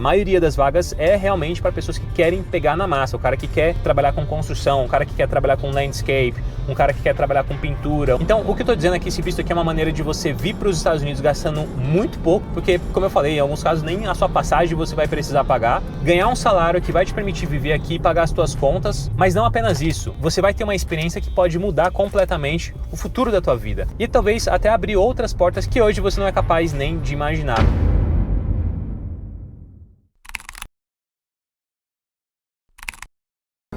A maioria das vagas é realmente para pessoas que querem pegar na massa, o cara que quer trabalhar com construção, o cara que quer trabalhar com landscape, um cara que quer trabalhar com pintura. Então, o que eu tô dizendo é que esse visto aqui é uma maneira de você vir para os Estados Unidos gastando muito pouco, porque, como eu falei, em alguns casos nem a sua passagem você vai precisar pagar, ganhar um salário que vai te permitir viver aqui e pagar as suas contas, mas não apenas isso, você vai ter uma experiência que pode mudar completamente o futuro da tua vida e talvez até abrir outras portas que hoje você não é capaz nem de imaginar.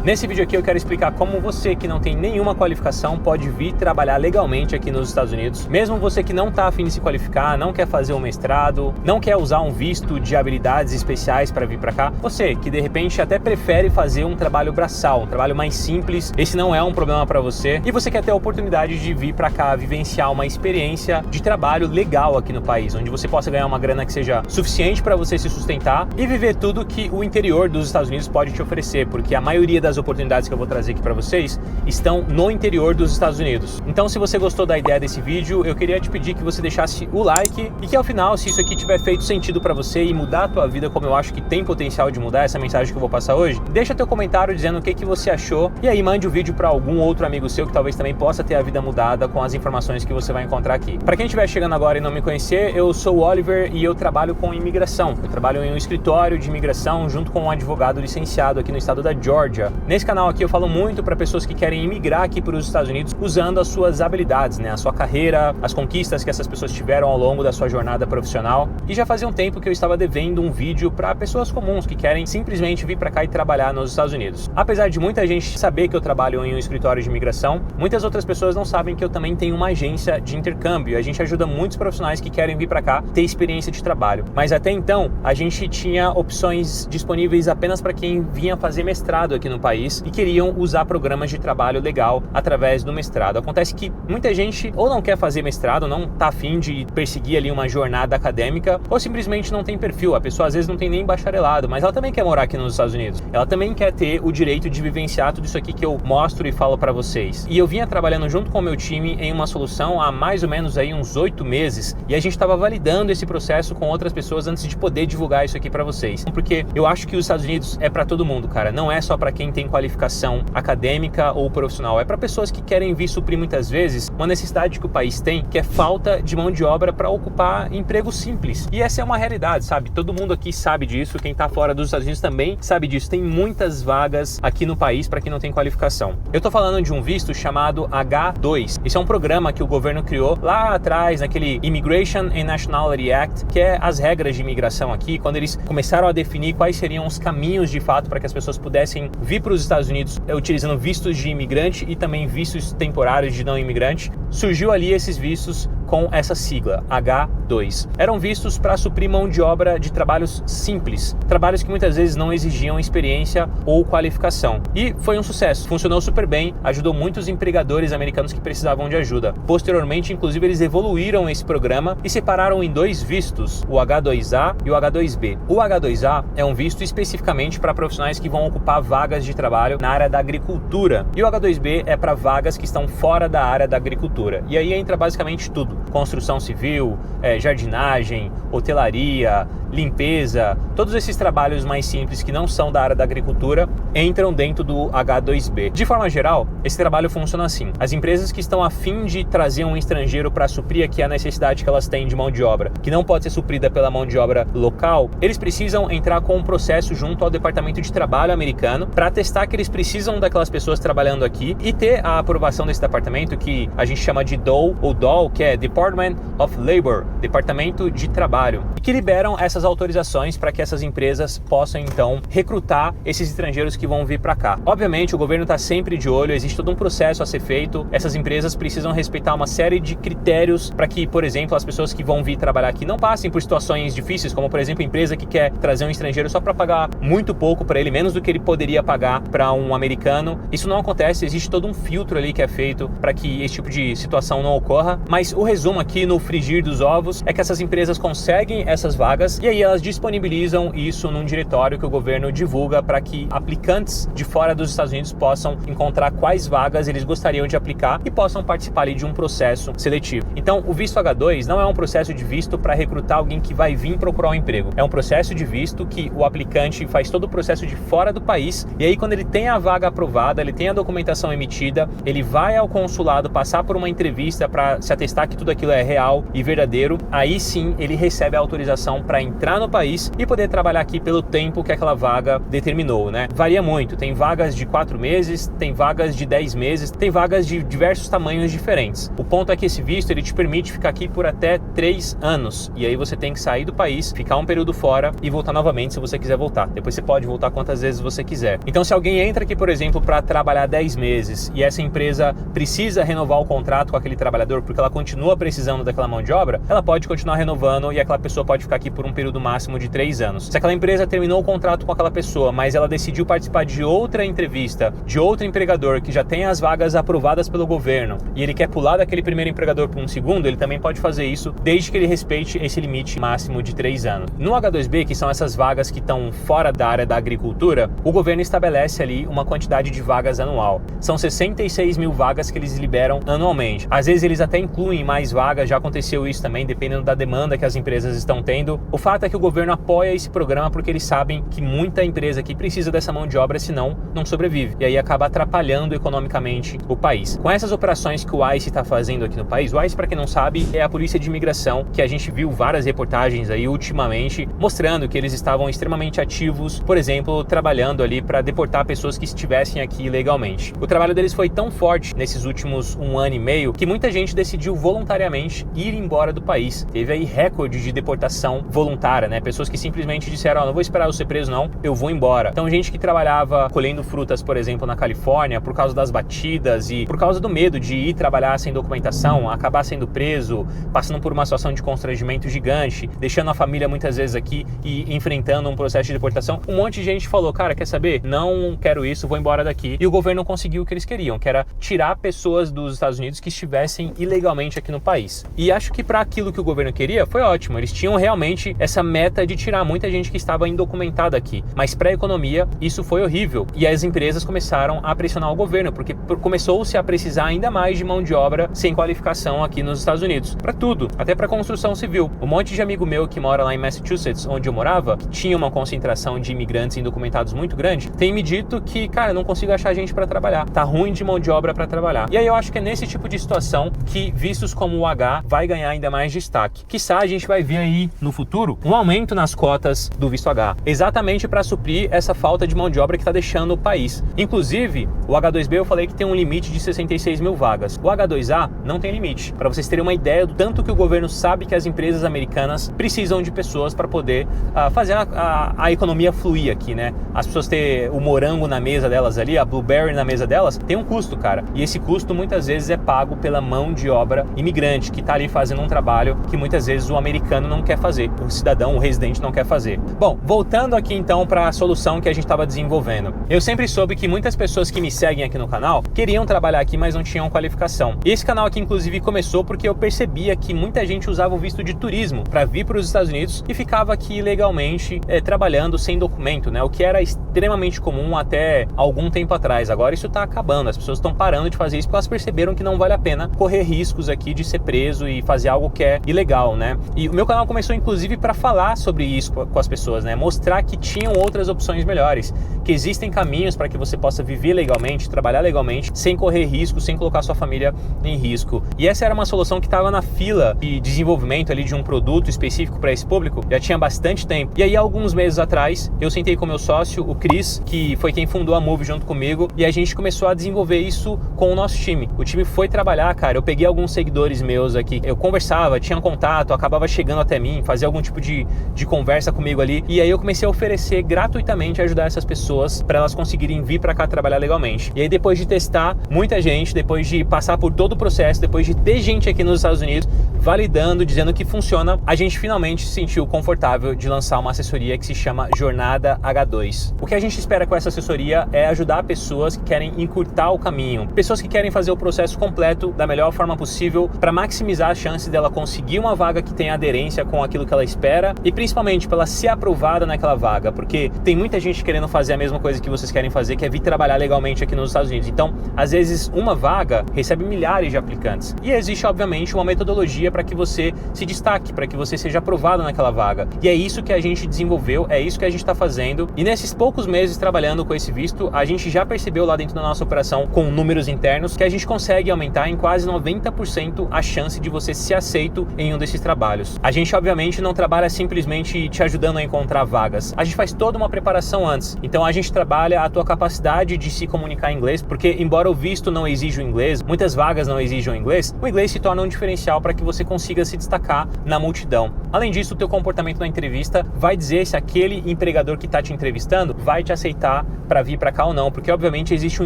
Nesse vídeo aqui eu quero explicar como você que não tem nenhuma qualificação pode vir trabalhar legalmente aqui nos Estados Unidos. Mesmo você que não está a fim de se qualificar, não quer fazer um mestrado, não quer usar um visto de habilidades especiais para vir para cá, você que de repente até prefere fazer um trabalho braçal, um trabalho mais simples, esse não é um problema para você e você quer ter a oportunidade de vir para cá vivenciar uma experiência de trabalho legal aqui no país, onde você possa ganhar uma grana que seja suficiente para você se sustentar e viver tudo que o interior dos Estados Unidos pode te oferecer, porque a maioria das oportunidades que eu vou trazer aqui para vocês estão no interior dos Estados Unidos. Então, se você gostou da ideia desse vídeo, eu queria te pedir que você deixasse o like e que ao final, se isso aqui tiver feito sentido para você e mudar a tua vida, como eu acho que tem potencial de mudar essa mensagem que eu vou passar hoje, deixa teu comentário dizendo o que você achou e aí mande o vídeo para algum outro amigo seu que talvez também possa ter a vida mudada com as informações que você vai encontrar aqui. Para quem estiver chegando agora e não me conhecer, eu sou o Oliver e eu trabalho com imigração. Eu trabalho em um escritório de imigração junto com um advogado licenciado aqui no estado da Georgia. Nesse canal aqui eu falo muito para pessoas que querem imigrar aqui para os Estados Unidos usando as suas habilidades, né? A sua carreira, as conquistas que essas pessoas tiveram ao longo da sua jornada profissional. E já fazia um tempo que eu estava devendo um vídeo para pessoas comuns que querem simplesmente vir para cá e trabalhar nos Estados Unidos. Apesar de muita gente saber que eu trabalho em um escritório de imigração, muitas outras pessoas não sabem que eu também tenho uma agência de intercâmbio. A gente ajuda muitos profissionais que querem vir para cá ter experiência de trabalho. Mas até então, a gente tinha opções disponíveis apenas para quem vinha fazer mestrado aqui no país e queriam usar programas de trabalho legal através do mestrado. Acontece que muita gente ou não quer fazer mestrado, não está afim de perseguir ali uma jornada acadêmica, ou simplesmente não tem perfil. A pessoa às vezes não tem nem bacharelado, mas ela também quer morar aqui nos Estados Unidos. Ela também quer ter o direito de vivenciar tudo isso aqui que eu mostro e falo para vocês. E eu vinha trabalhando junto com o meu time em uma solução há mais ou menos aí uns 8 meses, e a gente estava validando esse processo com outras pessoas antes de poder divulgar isso aqui para vocês. Porque eu acho que os Estados Unidos é para todo mundo, cara. Não é só para quem tem qualificação acadêmica ou profissional, é para pessoas que querem vir suprir muitas vezes uma necessidade que o país tem, que é falta de mão de obra para ocupar empregos simples. E essa é uma realidade, sabe? Todo mundo aqui sabe disso, quem tá fora dos Estados Unidos também sabe disso. Tem muitas vagas aqui no país para quem não tem qualificação. Eu tô falando de um visto chamado H-2. Isso é um programa que o governo criou lá atrás, naquele Immigration and Nationality Act, que é as regras de imigração aqui, quando eles começaram a definir quais seriam os caminhos de fato para que as pessoas pudessem vir para os Estados Unidos utilizando vistos de imigrante e também vistos temporários de não imigrante. Surgiu ali esses vistos com essa sigla, H-2. Eram vistos para suprir mão de obra de trabalhos simples, trabalhos que muitas vezes não exigiam experiência ou qualificação. E foi um sucesso, funcionou super bem, ajudou muitos empregadores americanos que precisavam de ajuda. Posteriormente, inclusive, eles evoluíram esse programa e separaram em 2 vistos, o H-2A e o H-2B. O H-2A é um visto especificamente para profissionais que vão ocupar vagas de trabalho na área da agricultura. E o H-2B é para vagas que estão fora da área da agricultura. E aí entra basicamente tudo. Construção civil, jardinagem, hotelaria, limpeza, todos esses trabalhos mais simples que não são da área da agricultura entram dentro do H-2B. De forma geral, esse trabalho funciona assim. As empresas que estão a fim de trazer um estrangeiro para suprir aqui a necessidade que elas têm de mão de obra, que não pode ser suprida pela mão de obra local, eles precisam entrar com um processo junto ao Departamento de Trabalho americano para testar que eles precisam daquelas pessoas trabalhando aqui e ter a aprovação desse departamento que a gente chama de DOL ou DOL, que é Department of Labor, Departamento de Trabalho, e que liberam essas autorizações para que essas empresas possam então recrutar esses estrangeiros que vão vir para cá. Obviamente o governo está sempre de olho, existe todo um processo a ser feito, essas empresas precisam respeitar uma série de critérios para que, por exemplo, as pessoas que vão vir trabalhar aqui não passem por situações difíceis, como por exemplo a empresa que quer trazer um estrangeiro só para pagar muito pouco para ele, menos do que ele poderia pagar para um americano. Isso não acontece, existe todo um filtro ali que é feito para que esse tipo de situação não ocorra, mas o resumo aqui no frigir dos ovos é que essas empresas conseguem essas vagas e aí elas disponibilizam isso num diretório que o governo divulga para que aplicantes de fora dos Estados Unidos possam encontrar quais vagas eles gostariam de aplicar e possam participar ali de um processo seletivo. Então, o visto H2 não é um processo de visto para recrutar alguém que vai vir procurar um emprego. É um processo de visto que o aplicante faz todo o processo de fora do país, e aí quando ele tem a vaga aprovada, ele tem a documentação emitida, ele vai ao consulado passar por uma entrevista para se atestar que tudo aquilo é real e verdadeiro, aí sim ele recebe a autorização para entrar no país e poder trabalhar aqui pelo tempo que aquela vaga determinou, né? Varia muito, tem vagas de 4 meses, tem vagas de 10 meses, tem vagas de diversos tamanhos diferentes. O ponto é que esse visto ele te permite ficar aqui por até 3 anos, e aí você tem que sair do país, ficar um período fora e voltar novamente se você quiser voltar. Depois você pode voltar quantas vezes você quiser. Então, se alguém entra aqui, por exemplo, para trabalhar 10 meses e essa empresa precisa renovar o contrato com aquele trabalhador porque ela continua precisando daquela mão de obra, ela pode continuar renovando e aquela pessoa pode ficar aqui por um período máximo de 3 anos. Se aquela empresa terminou o contrato com aquela pessoa, mas ela decidiu participar de outra entrevista, de outro empregador que já tem as vagas aprovadas pelo governo e ele quer pular daquele primeiro empregador para um segundo, ele também pode fazer isso desde que ele respeite esse limite máximo de 3 anos. No H2B, que são essas vagas que estão fora da área da agricultura, o governo estabelece ali uma quantidade de vagas anual. São 66 mil vagas que eles liberam anualmente. Às vezes eles até incluem mais vagas, já aconteceu isso também, dependendo da demanda que as empresas estão tendo. O fato é que o governo apoia esse programa porque eles sabem que muita empresa aqui precisa dessa mão de obra, senão não sobrevive. E aí acaba atrapalhando economicamente o país. Com essas operações que o ICE está fazendo aqui no país, o ICE, para quem não sabe, é a polícia de imigração, que a gente viu várias reportagens aí ultimamente, mostrando que eles estavam extremamente ativos, por exemplo, trabalhando ali para deportar pessoas que estivessem aqui ilegalmente. O trabalho deles foi tão forte nesses últimos 1 ano e meio que muita gente decidiu voluntariamente ir embora do país. Teve aí recorde de deportação voluntária, né? Pessoas que simplesmente disseram, não vou esperar eu ser preso não, eu vou embora. Então gente que trabalhava colhendo frutas, por exemplo, na Califórnia, por causa das batidas e por causa do medo de ir trabalhar sem documentação, acabar sendo preso, passando por uma situação de constrangimento gigante, deixando a família muitas vezes aqui e enfrentando um processo de deportação, um monte de gente falou, cara, quer saber? Não quero isso, vou embora daqui. E o governo conseguiu o que eles queriam, que era tirar pessoas dos Estados Unidos que estivessem ilegalmente aqui no país. E acho que para aquilo que o governo queria, foi ótimo. Eles tinham realmente essa meta de tirar muita gente que estava indocumentada aqui. Mas para a economia, isso foi horrível. E as empresas começaram a pressionar o governo, porque começou-se a precisar ainda mais de mão de obra sem qualificação aqui nos Estados Unidos. Para tudo, até para construção civil. Um monte de amigo meu que mora lá em Massachusetts, onde eu morava, que tinha uma concentração de imigrantes indocumentados muito grande, tem me dito que, cara, não consigo achar gente para trabalhar. Tá ruim de mão de obra para trabalhar. E aí eu acho que é nesse tipo de situação que vistos como o H vai ganhar ainda mais destaque. Quiçá a gente vai ver aí no futuro um aumento nas cotas do visto H, exatamente para suprir essa falta de mão de obra que está deixando o país. Inclusive, o H2B eu falei que tem um limite de 66 mil vagas. O H2A não tem limite. Para vocês terem uma ideia do tanto que o governo sabe que as empresas americanas precisam de pessoas para poder fazer a economia fluir aqui, né? As pessoas ter o morango na mesa delas ali, a blueberry na mesa delas, tem um custo, cara. E esse custo muitas vezes é pago pela mão de obra imigrante que está ali fazendo um trabalho que muitas vezes o americano não quer fazer, o cidadão, o residente não quer fazer. Bom, voltando aqui então para a solução que a gente estava desenvolvendo. Eu sempre soube que muitas pessoas que me seguem aqui no canal queriam trabalhar aqui, mas não tinham qualificação. E esse canal aqui inclusive começou porque eu percebia que muita gente usava o visto de turismo para vir para os Estados Unidos e ficava aqui ilegalmente trabalhando sem documento, né? O que era extremamente comum até algum tempo atrás. Agora isso está acabando, as pessoas estão parando de fazer isso porque elas perceberam que não vale a pena correr riscos aqui de ser preso e fazer algo que é ilegal, né? E o meu canal começou inclusive para falar sobre isso com as pessoas, né? Mostrar que tinham outras opções melhores, que existem caminhos para que você possa viver legalmente, trabalhar legalmente, sem correr risco, sem colocar sua família em risco. E essa era uma solução que estava na fila de desenvolvimento ali de um produto específico para esse público, já tinha bastante tempo. E aí, alguns meses atrás, eu sentei com meu sócio, o Chris, que foi quem fundou a Move junto comigo, e a gente começou a desenvolver isso com o nosso time. O time foi trabalhar, cara, eu peguei alguns seguidores meus aqui, eu conversava, tinha contato, acabava chegando até mim, fazia algum tipo de conversa comigo ali, e aí eu comecei a oferecer gratuitamente ajudar essas pessoas para elas conseguirem vir para cá trabalhar legalmente. E aí, depois de testar muita gente, depois de passar por todo o processo, depois de ter gente aqui nos Estados Unidos, validando, dizendo que funciona, a gente finalmente se sentiu confortável de lançar uma assessoria que se chama Jornada H2. O que a gente espera com essa assessoria é ajudar pessoas que querem encurtar o caminho, pessoas que querem fazer o processo completo da melhor forma possível para maximizar a chance dela conseguir uma vaga que tenha aderência com aquilo que ela espera e principalmente para ela ser aprovada naquela vaga, porque tem muita gente querendo fazer a mesma coisa que vocês querem fazer, que é vir trabalhar legalmente aqui nos Estados Unidos. Então, às vezes, uma vaga recebe milhares de aplicantes. E existe, obviamente, uma metodologia para que você se destaque, para que você seja aprovado naquela vaga. E é isso que a gente desenvolveu, é isso que a gente está fazendo. E nesses poucos meses trabalhando com esse visto, a gente já percebeu lá dentro da nossa operação, com números internos, que a gente consegue aumentar em quase 90% a chance de você ser aceito em um desses trabalhos. A gente, obviamente, não trabalha simplesmente te ajudando a encontrar vagas. A gente faz toda uma preparação antes. Então, a gente trabalha a tua capacidade de se comunicar em inglês, porque embora o visto não exija o inglês, muitas vagas não exijam o inglês se torna um diferencial para que você consiga se destacar na multidão. Além disso, o teu comportamento na entrevista vai dizer se aquele empregador que está te entrevistando vai te aceitar para vir para cá ou não, porque obviamente existe um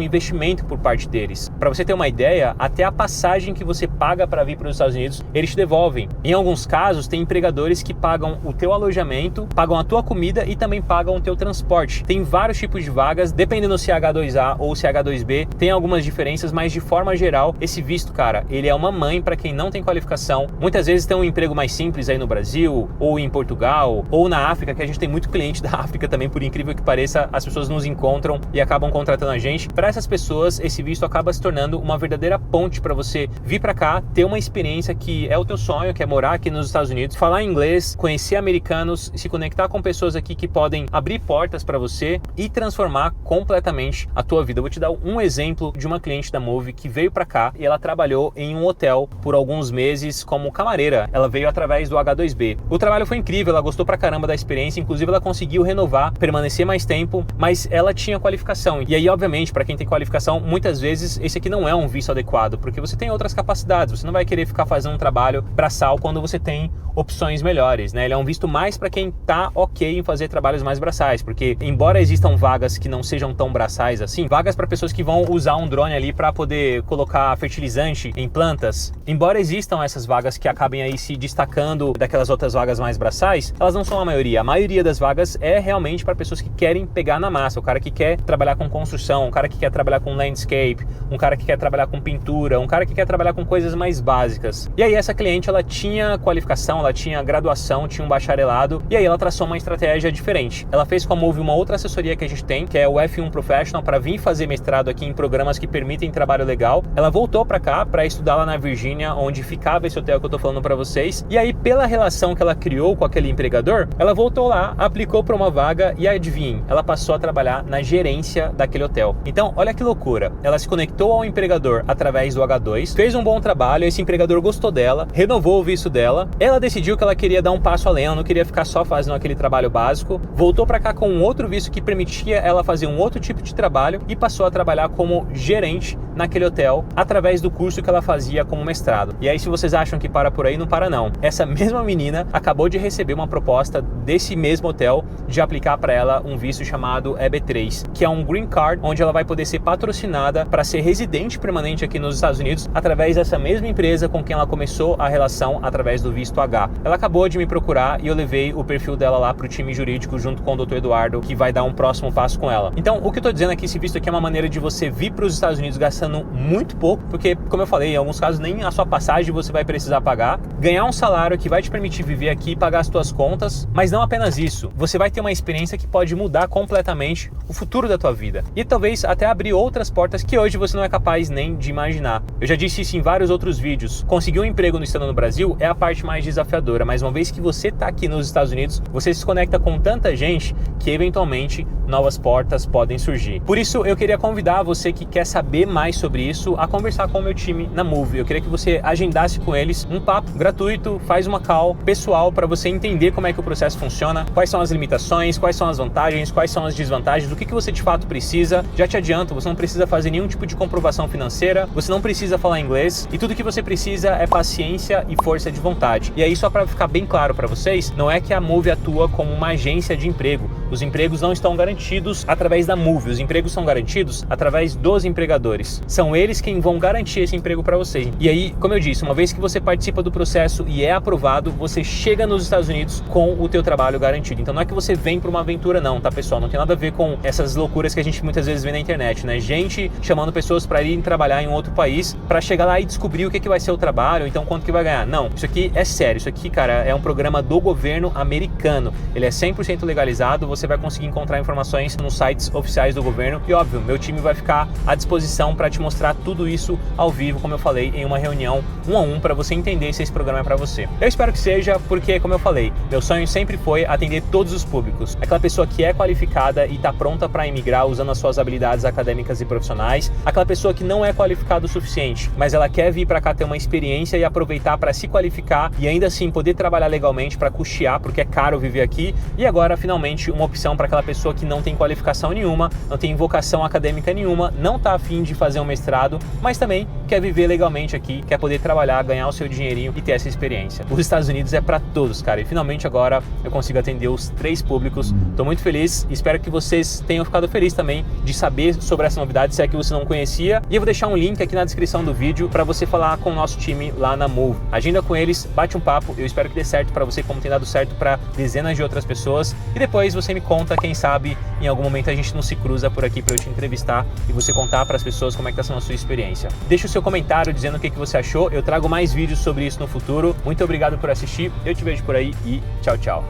investimento por parte deles. Para você ter uma ideia, até a passagem que você paga para vir para os Estados Unidos, eles te devolvem. Em alguns casos, tem empregadores que pagam o teu alojamento, pagam a tua comida e também pagam o teu transporte. Tem vários tipos de vagas, dependendo se é H2A ou se é H2B, tem algumas diferenças, mas de forma geral, esse visto, cara, ele é uma mãe para quem não tem qualificação. Muitas vezes tem um emprego mais simples aí no Brasil, ou em Portugal, ou na África, que a gente tem muito cliente da África também, por incrível que pareça, as pessoas nos encontram e acabam contratando a gente. Para essas pessoas, esse visto acaba se tornando uma verdadeira ponte para você vir para cá, ter uma experiência que é o teu sonho, que é morar aqui nos Estados Unidos, falar inglês, conhecer americanos, se conectar com pessoas aqui que podem abrir portas para você e transformar completamente a tua vida. Eu vou te dar um exemplo de uma cliente da Move que veio para cá e ela trabalhou em um hotel por alguns meses como camareira. Ela veio através do H2B. O trabalho foi incrível, ela gostou pra caramba da experiência, inclusive ela conseguiu renovar, permanecer mais tempo, mas ela tinha qualificação. E aí, obviamente, para quem tem qualificação, muitas vezes esse aqui não é um visto adequado, porque você tem outras capacidades, você não vai querer ficar fazendo um trabalho braçal quando você tem opções melhores, né? Ele é um visto mais para quem tá ok em fazer trabalhos mais braçais, porque embora existam vagas que não sejam tão braçais assim, vagas para pessoas que vão usar um drone ali para poder colocar fertilizante em plantas, embora existam essas vagas que acabem aí se destacando daquelas outras vagas mais braçais, elas não são a maioria. A maioria das vagas é realmente para pessoas que querem pegar na massa, o cara que quer trabalhar com construção, um cara que quer trabalhar com landscape, um cara que quer trabalhar com pintura, um cara que quer trabalhar com coisas mais básicas. E aí essa cliente, ela tinha qualificação, ela tinha graduação, tinha um bacharelado, e aí ela traçou uma estratégia diferente. Ela fez com a Move uma outra assessoria que a gente tem, que é o F1 Professional, para vir fazer mestrado aqui em programas que permitem trabalho legal. Ela voltou para cá para estudar lá na Virgínia, onde ficava esse hotel que eu tô falando para vocês. E aí, pela relação que ela criou com aquele empregador, ela voltou lá, aplicou para uma vaga e adivinhem, ela passou a trabalhar na gerência daquele hotel. Então, olha que loucura. Ela se conectou ao empregador através do H2, fez um bom trabalho, esse empregador gostou dela, renovou o visto dela, ela decidiu que ela queria dar um passo além, ela não queria ficar só fazendo aquele trabalho básico, voltou para cá com um outro visto que permitia ela fazer um outro tipo de trabalho e passou a trabalhar como gerente naquele hotel através do curso que ela fazia como mestrado. E aí, se vocês acham que para por aí, não para não. Essa mesma menina acabou de receber uma proposta desse mesmo hotel de aplicar para ela um visto chamado EB3, que é um green card, onde ela vai poder ser patrocinada para ser residente permanente aqui nos Estados Unidos através dessa mesma empresa com quem ela começou a relação através do visto H. Ela acabou de me procurar e eu levei o perfil dela lá para o time jurídico junto com o Dr. Eduardo, que vai dar um próximo passo com ela. Então, o que eu tô dizendo é que esse visto aqui é uma maneira de você vir para os Estados Unidos gastando muito pouco, porque, como eu falei, em alguns casos nem a sua passagem você vai precisar pagar, ganhar um salário que vai te permitir viver aqui e pagar as suas contas, mas não apenas isso, você vai ter uma experiência que pode mudar completamente o futuro da tua vida e talvez até abrir outras portas que hoje você não é capaz nem de imaginar. Eu já disse isso em vários outros vídeos, conseguir um emprego no estando no Brasil é a parte mais desafiadora, mas uma vez que você tá aqui nos Estados Unidos, você se conecta com tanta gente que eventualmente novas portas podem surgir. Por isso eu queria convidar você que quer saber mais sobre isso a conversar com o meu time na Move. Eu queria que você agendasse com eles um papo gratuito, faz uma call pessoal para você entender como é que o processo funciona, quais são as limitações, quais são as vantagens, quais são as desvantagens, do que você de fato precisa. Já te adianto, você não precisa fazer nenhum tipo de comprovação financeira, você não precisa falar inglês e tudo que você precisa é paciência e força de vontade. E aí, só para ficar bem claro para vocês, não é que a Move atua como uma agência de emprego. Os empregos não estão garantidos através da Moove, os empregos são garantidos através dos empregadores. São eles quem vão garantir esse emprego para você. E aí, como eu disse, uma vez que você participa do processo e é aprovado, você chega nos Estados Unidos com o teu trabalho garantido. Então não é que você vem para uma aventura não, tá pessoal? Não tem nada a ver com essas loucuras que a gente muitas vezes vê na internet, né? Gente chamando pessoas para irem trabalhar em um outro país para chegar lá e descobrir o que vai ser o trabalho, ou então quanto que vai ganhar. Não, isso aqui é sério. Isso aqui, cara, é um programa do governo americano. Ele é 100% legalizado, você vai conseguir encontrar informações nos sites oficiais do governo e, óbvio, meu time vai ficar à disposição para te mostrar tudo isso ao vivo, como eu falei, em uma reunião 1 a 1 para você entender se esse programa é para você. Eu espero que seja, porque, como eu falei, meu sonho sempre foi atender todos os públicos. Aquela pessoa que é qualificada e está pronta para emigrar usando as suas habilidades acadêmicas e profissionais, aquela pessoa que não é qualificada o suficiente, mas ela quer vir para cá ter uma experiência e aproveitar para se qualificar e ainda assim poder trabalhar legalmente para custear, porque é caro viver aqui. E agora, finalmente, uma opção para aquela pessoa que não tem qualificação nenhuma, não tem vocação acadêmica nenhuma, não está afim de fazer um mestrado, mas também quer viver legalmente aqui, quer poder trabalhar, ganhar o seu dinheirinho e ter essa experiência. Os Estados Unidos é para todos, cara, e finalmente agora eu consigo atender os 3 públicos. Estou muito feliz e espero que vocês tenham ficado felizes também de saber sobre essa novidade, se é que você não conhecia. E eu vou deixar um link aqui na descrição do vídeo para você falar com o nosso time lá na Moove. Agenda com eles, bate um papo, eu espero que dê certo para você, como tem dado certo para dezenas de outras pessoas. E depois você me conta, quem sabe em algum momento a gente não se cruza por aqui para eu te entrevistar e você contar para as pessoas como é que está sendo a sua experiência. Deixa o seu comentário dizendo o que você achou, eu trago mais vídeos sobre isso no futuro. Muito obrigado por assistir, eu te vejo por aí e tchau, tchau.